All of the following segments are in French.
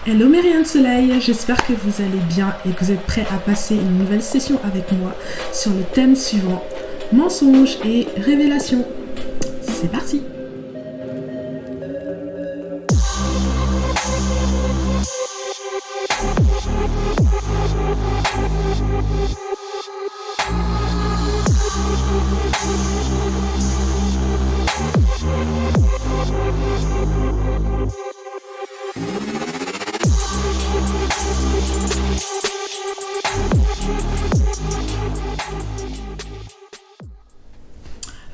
Hello mes rayons de soleil, j'espère que vous allez bien et que vous êtes prêts à passer une nouvelle session avec moi sur le thème suivant, mensonges et révélations. C'est parti!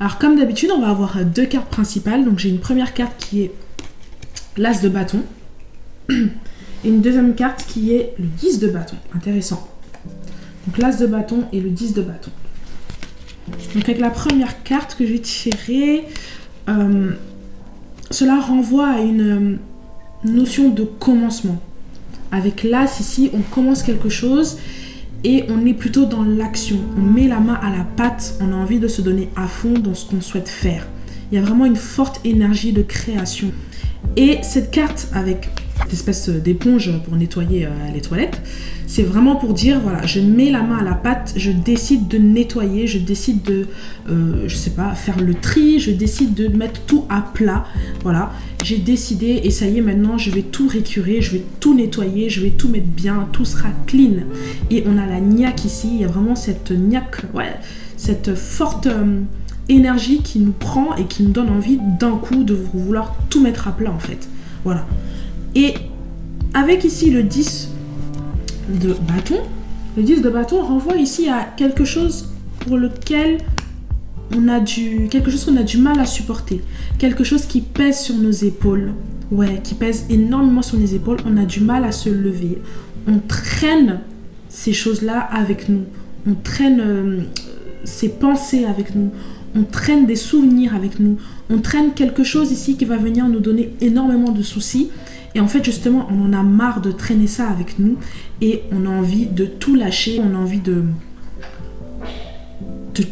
Alors comme d'habitude, on va avoir deux cartes principales. Donc j'ai une première carte qui est l'As de bâton et une deuxième carte qui est le 10 de bâton. Intéressant. Donc l'As de bâton et le 10 de bâton. Donc avec la première carte que j'ai tirée, cela renvoie à une notion de commencement. Avec l'As ici, on commence quelque chose et on est plutôt dans l'action. On met la main à la pâte, on a envie de se donner à fond dans ce qu'on souhaite faire. Il y a vraiment une forte énergie de création. Et cette carte avec cette espèce d'éponge pour nettoyer les toilettes, c'est vraiment pour dire, voilà, je mets la main à la pâte, je décide de nettoyer, je décide de, je sais pas, faire le tri, je décide de mettre tout à plat, voilà. J'ai décidé et ça y est, maintenant je vais tout récurer, je vais tout nettoyer, je vais tout mettre bien, tout sera clean. Et on a la niaque ici, il y a vraiment cette niaque, ouais, cette forte énergie qui nous prend et qui nous donne envie d'un coup de vouloir tout mettre à plat en fait. Voilà. Et avec ici le 10 de bâton, le 10 de bâton renvoie ici à quelque chose pour lequel quelque chose qu'on a du mal à supporter, quelque chose qui pèse sur nos épaules, ouais, qui pèse énormément sur nos épaules, on a du mal à se lever, on traîne ces choses-là avec nous, on traîne ces pensées avec nous, on traîne des souvenirs avec nous, on traîne quelque chose ici qui va venir nous donner énormément de soucis. Et en fait, justement, on en a marre de traîner ça avec nous et on a envie de tout lâcher, on a envie de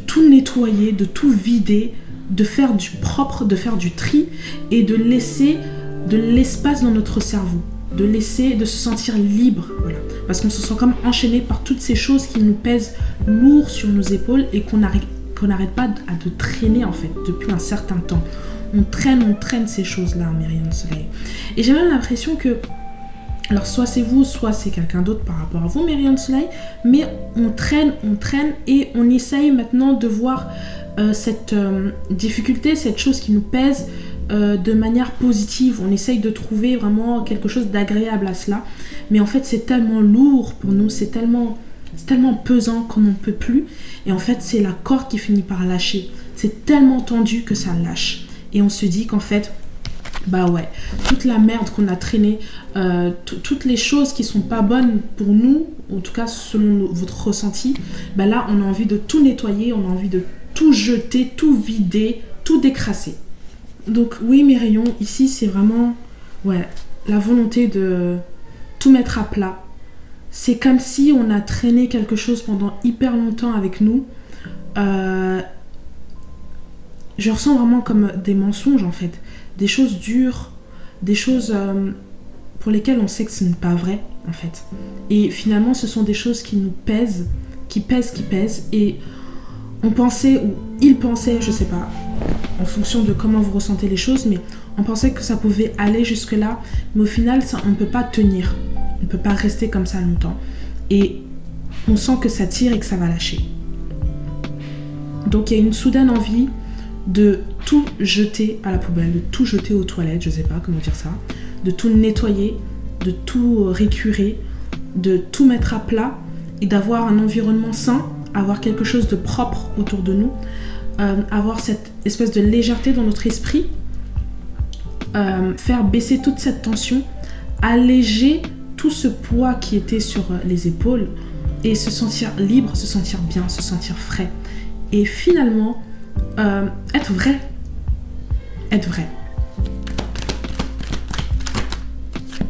tout nettoyer, de tout vider, de faire du propre, de faire du tri et de laisser de l'espace dans notre cerveau, de se sentir libre, voilà. Parce qu'on se sent comme enchaîné par toutes ces choses qui nous pèsent lourd sur nos épaules et qu'on n'arrête pas de traîner en fait depuis un certain temps. On traîne ces choses-là, mes rayons de soleil. Et j'ai même l'impression que, alors soit c'est vous, soit c'est quelqu'un d'autre par rapport à vous, mes rayons de soleil, mais on traîne et on essaye maintenant de voir cette difficulté, cette chose qui nous pèse de manière positive. On essaye de trouver vraiment quelque chose d'agréable à cela. Mais en fait, c'est tellement lourd pour nous, c'est tellement pesant qu'on n'en peut plus. Et en fait, c'est la corde qui finit par lâcher. C'est tellement tendu que ça lâche. Et on se dit qu'en fait, bah ouais, toute la merde qu'on a traînée, toutes les choses qui sont pas bonnes pour nous, en tout cas selon votre ressenti, bah là on a envie de tout nettoyer, on a envie de tout jeter, tout vider, tout décrasser. Donc oui, mes rayons, ici c'est vraiment, ouais, la volonté de tout mettre à plat. C'est comme si on a traîné quelque chose pendant hyper longtemps avec nous. Je ressens vraiment comme des mensonges en fait, des choses dures, des choses pour lesquelles on sait que ce n'est pas vrai en fait. Et finalement ce sont des choses qui nous pèsent, qui pèsent et on pensait, ou il pensait, je sais pas, en fonction de comment vous ressentez les choses, mais on pensait que ça pouvait aller jusque là, mais au final ça, on ne peut pas tenir, on ne peut pas rester comme ça longtemps. Et on sent que ça tire et que ça va lâcher. Donc il y a une soudaine envie de tout jeter à la poubelle, de tout jeter aux toilettes, je sais pas comment dire ça, de tout nettoyer, de tout récurer, de tout mettre à plat et d'avoir un environnement sain, avoir quelque chose de propre autour de nous, avoir cette espèce de légèreté dans notre esprit, faire baisser toute cette tension, alléger tout ce poids qui était sur les épaules et se sentir libre, se sentir bien, se sentir frais. Et finalement, être vrai.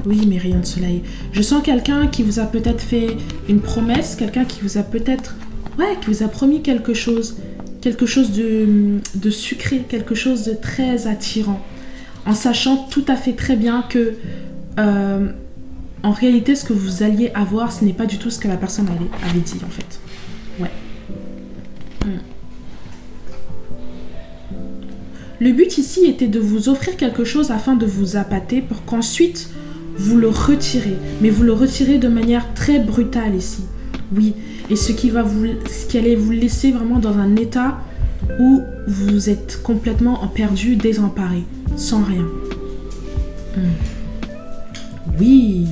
Oui, mes rayons de soleil. Je sens quelqu'un qui vous a peut-être fait une promesse, quelqu'un qui vous a peut-être, qui vous a promis quelque chose de sucré, quelque chose de très attirant, en sachant tout à fait très bien que en réalité, ce que vous alliez avoir, ce n'est pas du tout ce que la personne avait dit, en fait. Ouais. Le but ici était de vous offrir quelque chose afin de vous appâter pour qu'ensuite vous le retirez. Mais vous le retirez de manière très brutale ici. Oui. Et ce qui allait vous laisser vraiment dans un état où vous êtes complètement perdu, désemparé, sans rien. Oui.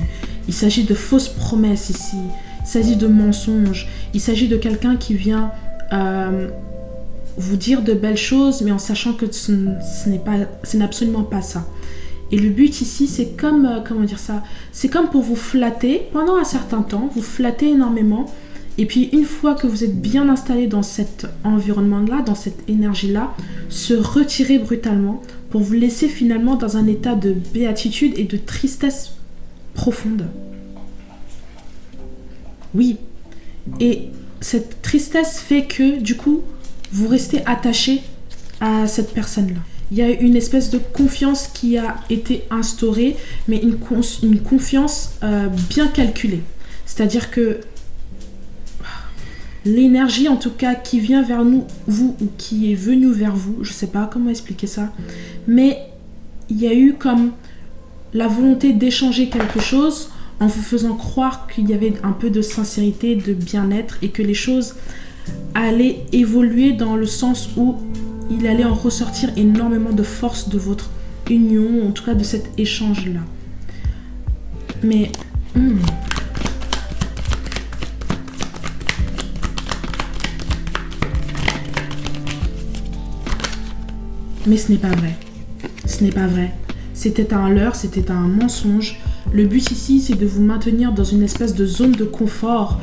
Il s'agit de fausses promesses ici. Il s'agit de mensonges. Il s'agit de quelqu'un qui vient vous dire de belles choses, mais en sachant que ce n'est absolument pas ça. Et le but ici, c'est comme, c'est comme pour vous flatter pendant un certain temps, vous flattez énormément, et puis une fois que vous êtes bien installé dans cet environnement-là, dans cette énergie-là, se retirer brutalement pour vous laisser finalement dans un état de béatitude et de tristesse profonde. Oui. Et cette tristesse fait que, du coup, vous restez attaché à cette personne-là. Il y a une espèce de confiance qui a été instaurée, mais une confiance bien calculée. C'est-à-dire que l'énergie, en tout cas, qui vient vers nous, vous, ou qui est venue vers vous, je ne sais pas comment expliquer ça, mais il y a eu comme la volonté d'échanger quelque chose en vous faisant croire qu'il y avait un peu de sincérité, de bien-être, et que les choses allaient évoluer dans le sens où il allait en ressortir énormément de force de votre union, en tout cas de cet échange-là. Mais mais ce n'est pas vrai. Ce n'est pas vrai. C'était un leurre, c'était un mensonge. Le but ici, c'est de vous maintenir dans une espèce de zone de confort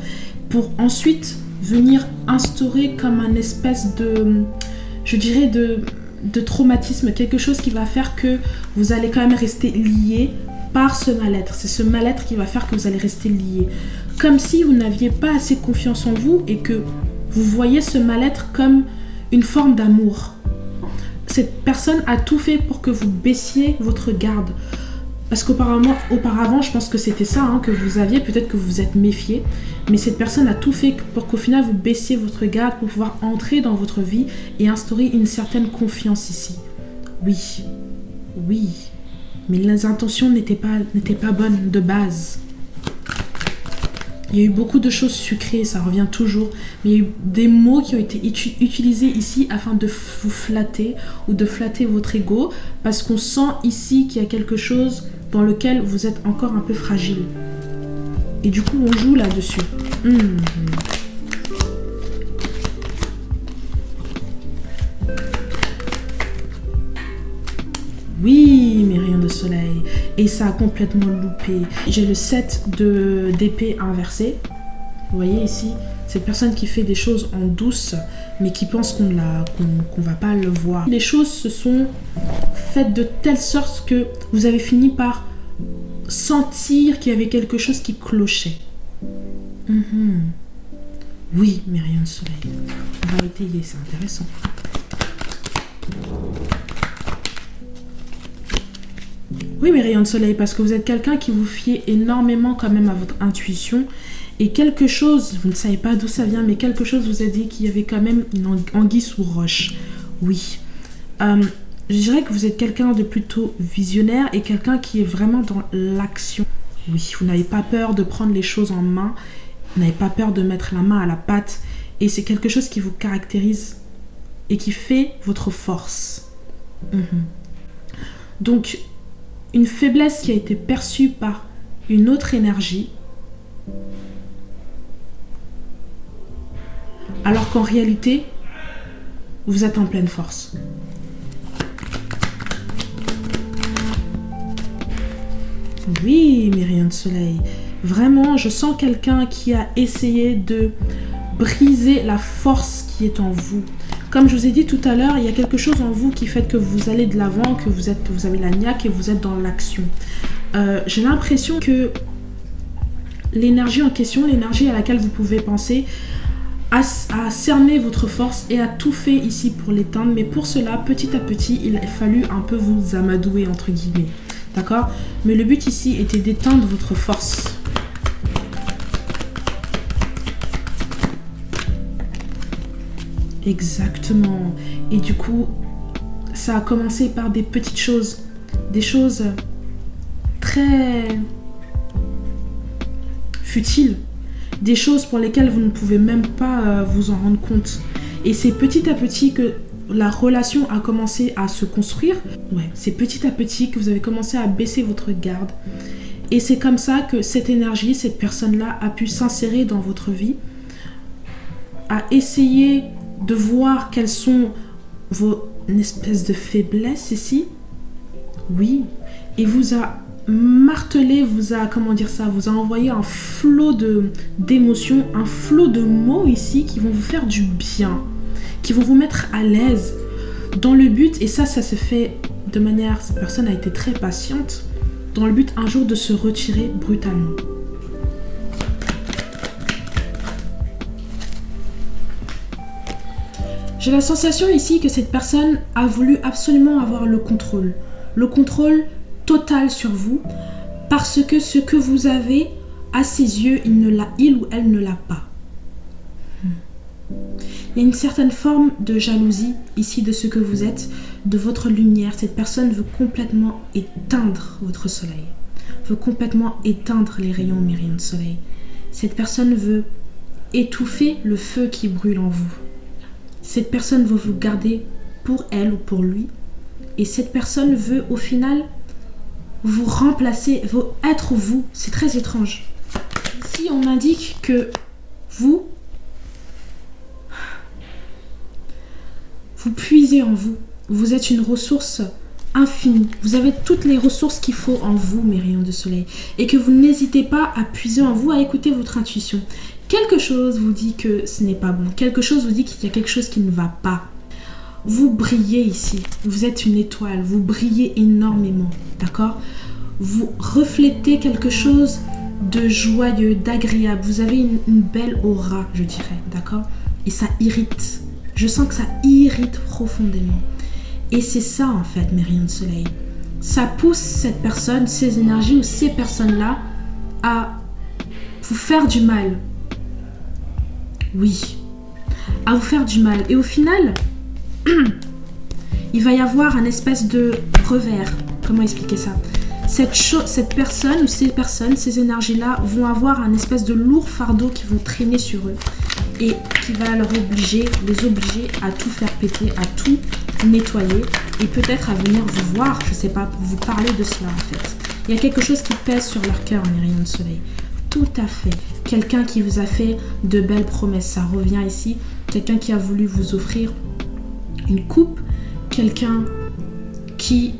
pour ensuite venir instaurer comme un espèce de, je dirais, de traumatisme, quelque chose qui va faire que vous allez quand même rester lié par ce mal-être. C'est ce mal-être qui va faire que vous allez rester lié. Comme si vous n'aviez pas assez confiance en vous et que vous voyez ce mal-être comme une forme d'amour. Cette personne a tout fait pour que vous baissiez votre garde. Parce qu'auparavant, je pense que c'était ça que vous aviez, peut-être que vous vous êtes méfié, mais cette personne a tout fait pour qu'au final vous baissiez votre garde pour pouvoir entrer dans votre vie et instaurer une certaine confiance ici. Oui, mais les intentions n'étaient pas bonnes de base. Il y a eu beaucoup de choses sucrées, ça revient toujours, mais il y a eu des mots qui ont été utilisés ici afin de vous flatter ou de flatter votre ego, parce qu'on sent ici qu'il y a quelque chose dans lequel vous êtes encore un peu fragile. Et du coup, on joue là-dessus. Oui, mes rayons de soleil. Et ça a complètement loupé. J'ai le 7 d'épée inversé. Vous voyez ici, cette personne qui fait des choses en douce, mais qui pense qu'on va pas le voir. Les choses se sont faites de telle sorte que vous avez fini par sentir qu'il y avait quelque chose qui clochait. Oui, mes rayons de soleil. On va étayer, c'est intéressant. Oui, mes rayons de soleil, parce que vous êtes quelqu'un qui vous fiez énormément quand même à votre intuition. Et quelque chose, vous ne savez pas d'où ça vient, mais quelque chose vous a dit qu'il y avait quand même une anguille sous roche. Oui. Je dirais que vous êtes quelqu'un de plutôt visionnaire et quelqu'un qui est vraiment dans l'action. Oui, vous n'avez pas peur de prendre les choses en main. Vous n'avez pas peur de mettre la main à la pâte. Et c'est quelque chose qui vous caractérise et qui fait votre force. Donc, une faiblesse qui a été perçue par une autre énergie, alors qu'en réalité, vous êtes en pleine force. Oui, mes rayons de soleil. Vraiment, je sens quelqu'un qui a essayé de briser la force qui est en vous. Comme je vous ai dit tout à l'heure, il y a quelque chose en vous qui fait que vous allez de l'avant, que vous avez la niaque et vous êtes dans l'action. J'ai l'impression que l'énergie en question, l'énergie à laquelle vous pouvez penser, a cerné votre force et a tout fait ici pour l'éteindre. Mais pour cela, petit à petit, il a fallu un peu vous amadouer, entre guillemets. D'accord? Mais le but ici était d'éteindre votre force. Exactement. Et du coup, ça a commencé par des petites choses. Des choses très futiles. Des choses pour lesquelles vous ne pouvez même pas vous en rendre compte. Et c'est petit à petit que la relation a commencé à se construire. Ouais, c'est petit à petit que vous avez commencé à baisser votre garde. Et c'est comme ça que cette énergie, cette personne-là a pu s'insérer dans votre vie, a essayé de voir quelles sont vos espèces de faiblesses ici. Oui. Et vous a martelé, vous a envoyé un flot d'émotions, un flot de mots ici qui vont vous faire du bien, qui vont vous mettre à l'aise dans le but, et ça se fait de manière, cette personne a été très patiente, dans le but un jour de se retirer brutalement. J'ai la sensation ici que cette personne a voulu absolument avoir le contrôle total sur vous, parce que ce que vous avez à ses yeux, il ou elle ne l'a pas. Il y a une certaine forme de jalousie ici de ce que vous êtes, de votre lumière. Cette personne veut complètement éteindre votre soleil, veut complètement éteindre les rayons de soleil. Cette personne veut étouffer le feu qui brûle en vous. Cette personne veut vous garder pour elle ou pour lui. Et cette personne veut au final vous remplacer, veut être vous. C'est très étrange. Ici, on m'indique que vous puisez en vous. Vous êtes une ressource infinie. Vous avez toutes les ressources qu'il faut en vous, mes rayons de soleil. Et que vous n'hésitez pas à puiser en vous, à écouter votre intuition. Quelque chose vous dit que ce n'est pas bon. Quelque chose vous dit qu'il y a quelque chose qui ne va pas. Vous brillez ici. Vous êtes une étoile. Vous brillez énormément. D'accord? Vous reflétez quelque chose de joyeux, d'agréable. Vous avez une belle aura, je dirais. D'accord? Et ça irrite. Je sens que ça irrite profondément. Et c'est ça, en fait, mes rayons de soleil. Ça pousse cette personne, ces énergies ou ces personnes-là à vous faire du mal. Oui. À vous faire du mal. Et au final, il va y avoir un espèce de revers. Comment expliquer ça? Cette personne ou ces personnes, ces énergies-là vont avoir un espèce de lourd fardeau qui vont traîner sur eux et qui va les obliger à tout faire péter, à tout nettoyer et peut-être à venir vous voir, je sais pas, pour vous parler de cela en fait. Il y a quelque chose qui pèse sur leur cœur, mes rayons de soleil. Tout à fait. Quelqu'un qui vous a fait de belles promesses, ça revient ici. Quelqu'un qui a voulu vous offrir une coupe, quelqu'un qui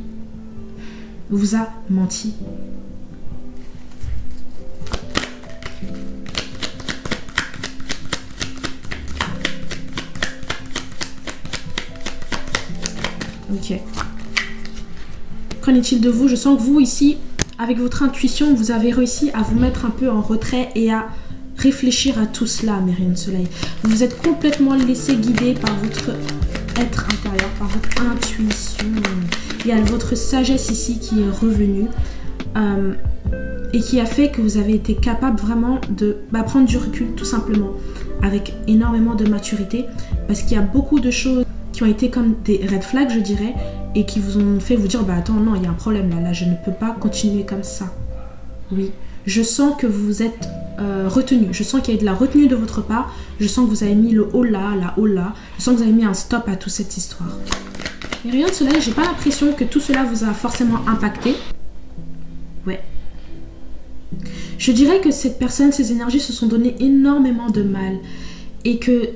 vous a menti. Ok. Qu'en est-il de vous? Je sens que vous ici, avec votre intuition, vous avez réussi à vous mettre un peu en retrait et à réfléchir à tout cela, mes rayons de soleil. Vous vous êtes complètement laissé guider par votre être intérieur, par votre intuition. Il y a votre sagesse ici qui est revenue et qui a fait que vous avez été capable vraiment de prendre du recul tout simplement, avec énormément de maturité, parce qu'il y a beaucoup de choses qui ont été comme des red flags, je dirais, et qui vous ont fait vous dire attends, non, il y a un problème là, je ne peux pas continuer comme ça. Oui, je sens que vous êtes retenu, je sens qu'il y a de la retenue de votre part, je sens que vous avez mis le haut là, la haut là, je sens que vous avez mis un stop à toute cette histoire. Mais rien de cela, j'ai pas l'impression que tout cela vous a forcément impacté. Ouais. Je dirais que cette personne, ces énergies se sont donné énormément de mal et que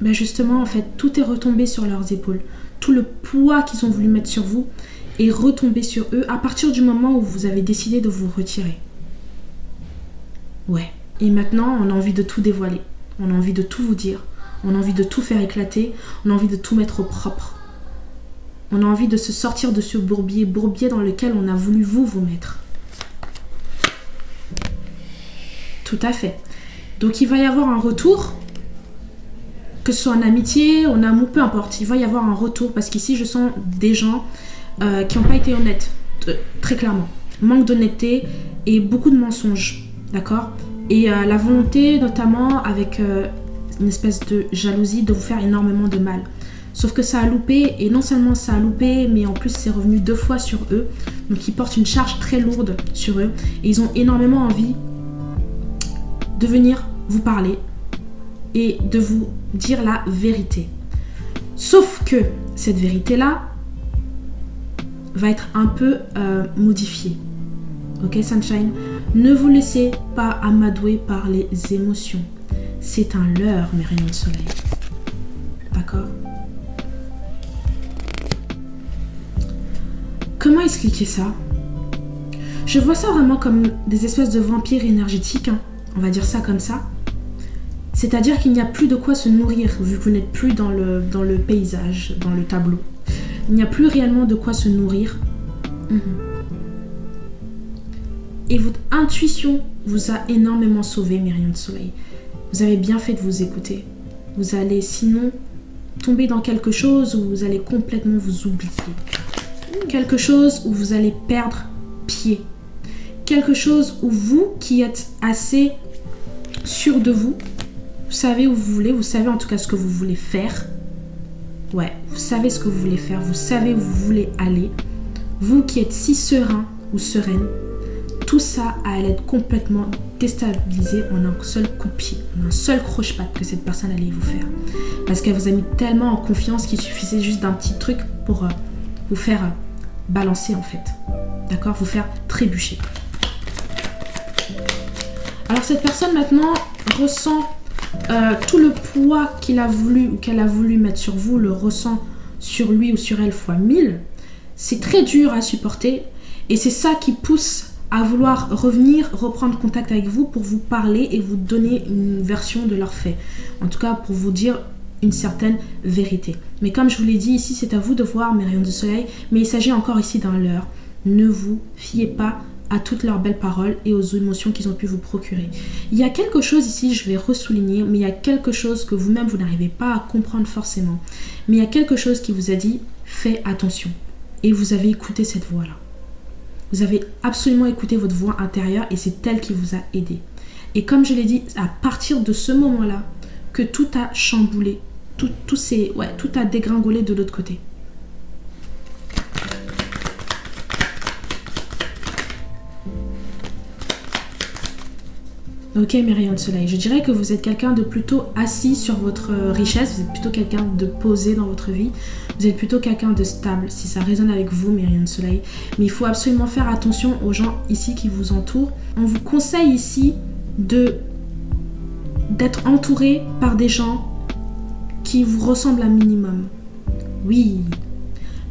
justement en fait tout est retombé sur leurs épaules. Tout le poids qu'ils ont voulu mettre sur vous est retombé sur eux à partir du moment où vous avez décidé de vous retirer. Ouais. Et maintenant on a envie de tout dévoiler, on a envie de tout vous dire, on a envie de tout faire éclater, on a envie de tout mettre au propre. On a envie de se sortir de ce bourbier dans lequel on a voulu vous mettre. Tout à fait. Donc il va y avoir un retour, que ce soit en amitié, en amour, peu importe. Il va y avoir un retour parce qu'ici je sens des gens qui n'ont pas été honnêtes très clairement. Manque d'honnêteté et beaucoup de mensonges, d'accord? Et la volonté, notamment avec une espèce de jalousie, de vous faire énormément de mal. Sauf que ça a loupé, et non seulement ça a loupé, mais en plus c'est revenu 2 fois sur eux. Donc ils portent une charge très lourde sur eux, et ils ont énormément envie de venir vous parler et de vous dire la vérité. Sauf que cette vérité-là va être un peu modifiée. Ok, Sunshine? Ne vous laissez pas amadouer par les émotions. C'est un leurre, mes rayons de soleil. D'accord? Comment expliquer ça? Je vois ça vraiment comme des espèces de vampires énergétiques, hein. On va dire ça comme ça. C'est-à-dire qu'il n'y a plus de quoi se nourrir, vu que vous n'êtes plus dans le paysage, dans le tableau. Il n'y a plus réellement de quoi se nourrir. Et votre intuition vous a énormément sauvé, mes rayons de soleil. Vous avez bien fait de vous écouter. Vous allez sinon tomber dans quelque chose où vous allez complètement vous oublier. Quelque chose où vous allez perdre pied. Quelque chose où vous qui êtes assez sûr de vous, vous savez où vous voulez, vous savez en tout cas ce que vous voulez faire. Ouais, vous savez ce que vous voulez faire, vous savez où vous voulez aller. Vous qui êtes si serein ou sereine, tout ça allait être complètement déstabilisé en un seul coup de pied, en un seul croche-patte que cette personne allait vous faire. Parce qu'elle vous a mis tellement en confiance qu'il suffisait juste d'un petit truc pour vous faire balancer en fait. D'accord? Vous faire trébucher. Alors cette personne maintenant ressent tout le poids qu'il a voulu ou qu'elle a voulu mettre sur vous, le ressent sur lui ou sur elle fois 1000. C'est très dur à supporter et c'est ça qui pousse à vouloir revenir, reprendre contact avec vous pour vous parler et vous donner une version de leurs faits. En tout cas, pour vous dire une certaine vérité. Mais comme je vous l'ai dit, ici, c'est à vous de voir, mes rayons de soleil, mais il s'agit encore ici d'un leurre. Ne vous fiez pas à toutes leurs belles paroles et aux émotions qu'ils ont pu vous procurer. Il y a quelque chose ici, je vais ressouligner, mais il y a quelque chose que vous-même, vous n'arrivez pas à comprendre forcément. Mais il y a quelque chose qui vous a dit, fais attention. Et vous avez écouté cette voix-là. Vous avez absolument écouté votre voix intérieure et c'est elle qui vous a aidé. Et comme je l'ai dit, à partir de ce moment-là, que tout a chamboulé, tout a dégringolé de l'autre côté. Ok, mes rayons de soleil, je dirais que vous êtes quelqu'un de plutôt assis sur votre richesse, vous êtes plutôt quelqu'un de posé dans votre vie, vous êtes plutôt quelqu'un de stable, si ça résonne avec vous, mes rayons de soleil. Mais il faut absolument faire attention aux gens ici qui vous entourent. On vous conseille ici d'être entouré par des gens qui vous ressemblent un minimum. Oui,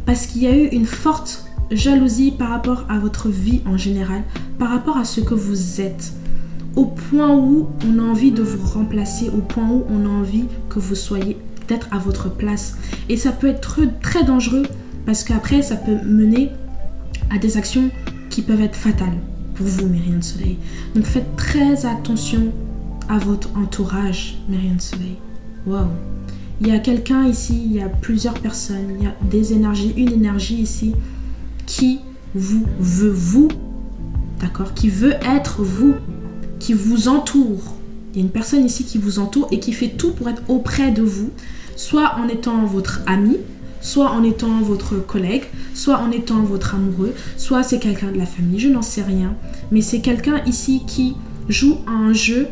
parce qu'il y a eu une forte jalousie par rapport à votre vie en général, par rapport à ce que vous êtes. Au point où on a envie de vous remplacer, au point où on a envie que vous soyez peut-être à votre place. Et ça peut être très dangereux parce qu'après, ça peut mener à des actions qui peuvent être fatales pour vous, mes rayons de soleil. Donc faites très attention à votre entourage, mes rayons de soleil. Waouh! Il y a quelqu'un ici, il y a plusieurs personnes, il y a des énergies, une énergie ici qui vous veut vous, d'accord? Qui veut être vous, qui vous entoure. Il y a une personne ici qui vous entoure et qui fait tout pour être auprès de vous, soit en étant votre ami, soit en étant votre collègue, soit en étant votre amoureux, soit c'est quelqu'un de la famille, je n'en sais rien. Mais c'est quelqu'un ici qui joue un jeu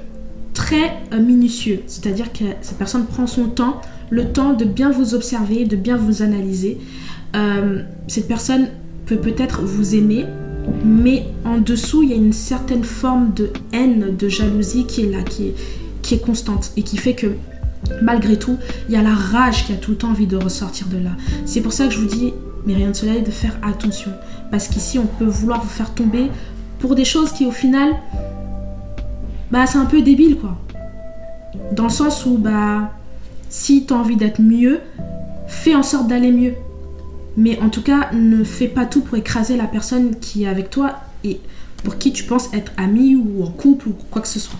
très minutieux, c'est-à-dire que cette personne prend son temps, le temps de bien vous observer, de bien vous analyser. Cette personne peut peut-être vous aimer, mais en dessous, il y a une certaine forme de haine, de jalousie qui est là, qui est constante et qui fait que malgré tout, il y a la rage qui a tout le temps envie de ressortir de là. C'est pour ça que je vous dis, mes rayons de soleil, de faire attention. Parce qu'ici, on peut vouloir vous faire tomber pour des choses qui, au final, c'est un peu débile, quoi. Dans le sens où, si tu as envie d'être mieux, fais en sorte d'aller mieux. Mais en tout cas, ne fais pas tout pour écraser la personne qui est avec toi et pour qui tu penses être ami ou en couple ou quoi que ce soit.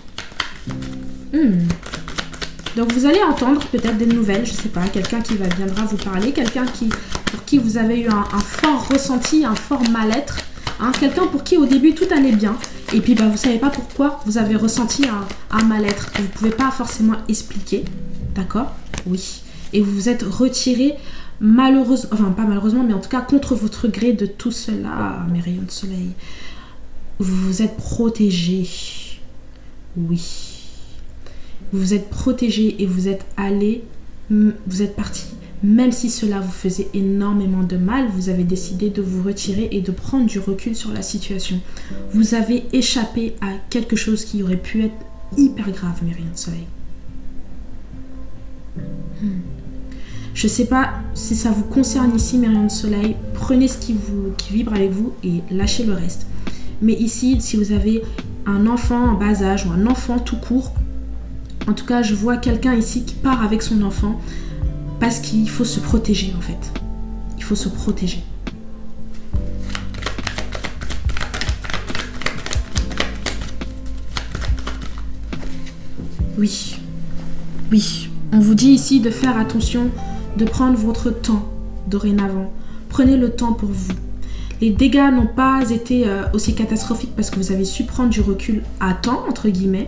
Donc vous allez entendre peut-être des nouvelles, je sais pas, quelqu'un qui viendra vous parler, quelqu'un pour qui vous avez eu un fort ressenti, un fort mal-être, Hein, quelqu'un pour qui au début tout allait bien. Et puis vous savez pas pourquoi vous avez ressenti un mal-être. Vous pouvez pas forcément expliquer. D'accord? Oui. Et vous vous êtes retiré malheureusement, enfin pas malheureusement, mais en tout cas contre votre gré de tout cela, mes rayons de soleil. Vous vous êtes protégé. Oui. Vous vous êtes protégé et vous êtes allé, vous êtes parti. Même si cela vous faisait énormément de mal, vous avez décidé de vous retirer et de prendre du recul sur la situation. Vous avez échappé à quelque chose qui aurait pu être hyper grave, mes rayons de soleil. Je ne sais pas si ça vous concerne ici, mes rayons de soleil. Prenez ce qui vibre avec vous et lâchez le reste. Mais ici, si vous avez un enfant en bas âge ou un enfant tout court, en tout cas, je vois quelqu'un ici qui part avec son enfant parce qu'il faut se protéger en fait. Il faut se protéger. Oui, oui. On vous dit ici de faire attention, de prendre votre temps dorénavant. Prenez le temps pour vous. Les dégâts n'ont pas été aussi catastrophiques parce que vous avez su prendre du recul à temps, entre guillemets.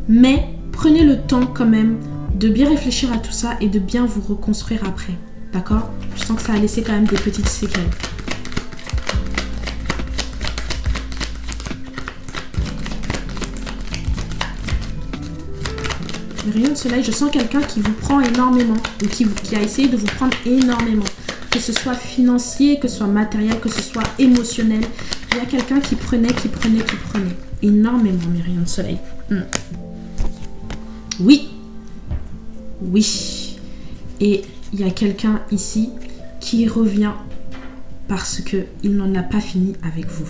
Mais prenez le temps quand même de bien réfléchir à tout ça et de bien vous reconstruire après. D'accord? Je sens que ça a laissé quand même des petites séquelles. Le rayon de soleil, je sens quelqu'un qui vous prend énormément ou qui a essayé de vous prendre énormément. Que ce soit financier, que ce soit matériel, que ce soit émotionnel. Il y a quelqu'un qui prenait énormément mes rayons de soleil. Oui. Oui. Et il y a quelqu'un ici qui revient parce qu'il n'en a pas fini avec vous.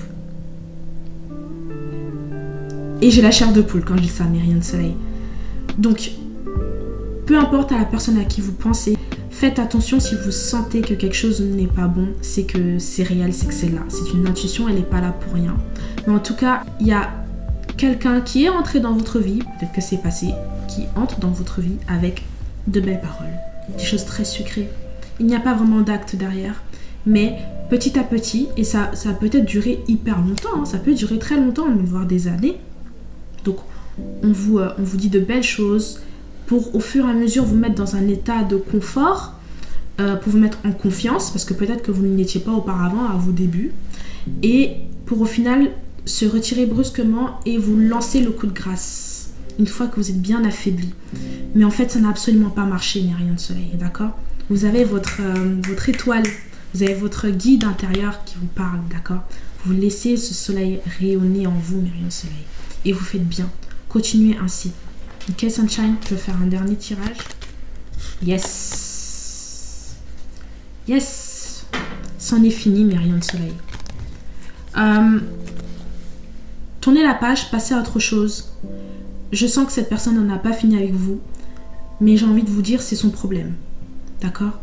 Et j'ai la chair de poule quand je dis ça, mes rayons de soleil. Donc, peu importe à la personne à qui vous pensez, faites attention si vous sentez que quelque chose n'est pas bon, c'est que c'est réel, c'est que c'est là. C'est une intuition, elle n'est pas là pour rien. Mais en tout cas, il y a quelqu'un qui est entré dans votre vie, peut-être que c'est passé, qui entre dans votre vie avec de belles paroles, des choses très sucrées. Il n'y a pas vraiment d'acte derrière, mais petit à petit, et ça peut être durer hyper longtemps, hein, ça peut durer très longtemps, voire des années. Donc, on vous dit de belles choses pour au fur et à mesure vous mettre dans un état de confort, pour vous mettre en confiance, parce que peut-être que vous ne l'étiez pas auparavant à vos débuts, et pour au final se retirer brusquement et vous lancer le coup de grâce une fois que vous êtes bien affaibli. Mais en fait, ça n'a absolument pas marché, mes rayons de soleil, d'accord? Vous avez votre étoile, vous avez votre guide intérieur qui vous parle, d'accord? Vous laissez ce soleil rayonner en vous, mes rayons de soleil, et vous faites bien. Continuez ainsi. Ok, Sunshine, je peux faire un dernier tirage. Yes. Yes. C'en est fini, mes rayons de soleil. Tournez la page, passez à autre chose. Je sens que cette personne n'en a pas fini avec vous, mais j'ai envie de vous dire, c'est son problème. D'accord?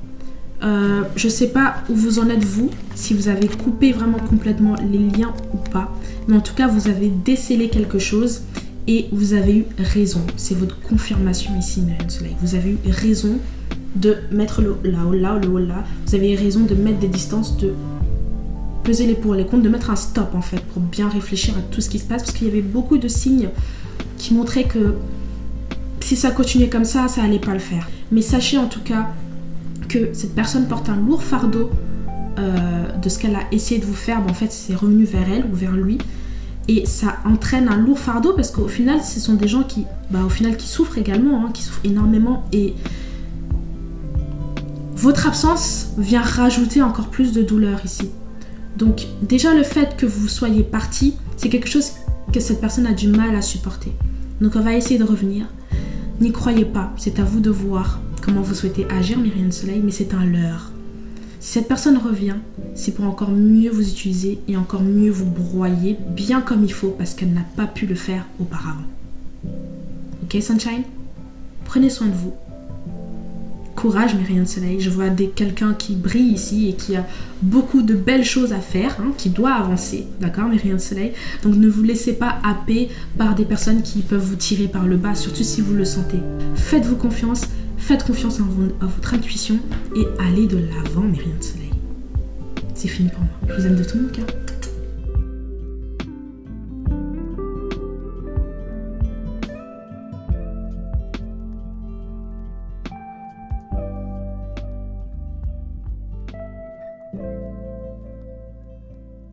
Je sais pas où vous en êtes vous, si vous avez coupé vraiment complètement les liens ou pas, mais en tout cas, vous avez décelé quelque chose. Et vous avez eu raison. C'est votre confirmation ici, mes rayons de soleil. Vous avez eu raison de mettre le haut là. Vous avez eu raison de mettre des distances, de peser les pour les contre, de mettre un stop en fait, pour bien réfléchir à tout ce qui se passe. Parce qu'il y avait beaucoup de signes qui montraient que si ça continuait comme ça allait pas le faire. Mais sachez en tout cas que cette personne porte un lourd fardeau de ce qu'elle a essayé de vous faire. En fait, c'est revenu vers elle ou vers lui. Et ça entraîne un lourd fardeau parce qu'au final, ce sont des gens qui souffrent également, hein, qui souffrent énormément. Et votre absence vient rajouter encore plus de douleur ici. Donc déjà, le fait que vous soyez parti, c'est quelque chose que cette personne a du mal à supporter. Donc on va essayer de revenir. N'y croyez pas, c'est à vous de voir comment vous souhaitez agir, mes rayons de soleil, mais c'est un leurre. Si cette personne revient, c'est pour encore mieux vous utiliser et encore mieux vous broyer bien comme il faut parce qu'elle n'a pas pu le faire auparavant. Ok, Sunshine? Prenez soin de vous. Courage, mes rayons de soleil. Je vois quelqu'un qui brille ici et qui a beaucoup de belles choses à faire, hein, qui doit avancer. D'accord, mes rayons de soleil? Donc ne vous laissez pas happer par des personnes qui peuvent vous tirer par le bas, surtout si vous le sentez. Faites-vous confiance. Faites confiance à votre intuition et allez de l'avant, mes rayons de soleil. C'est fini pour moi. Je vous aime de tout mon cœur. revoir.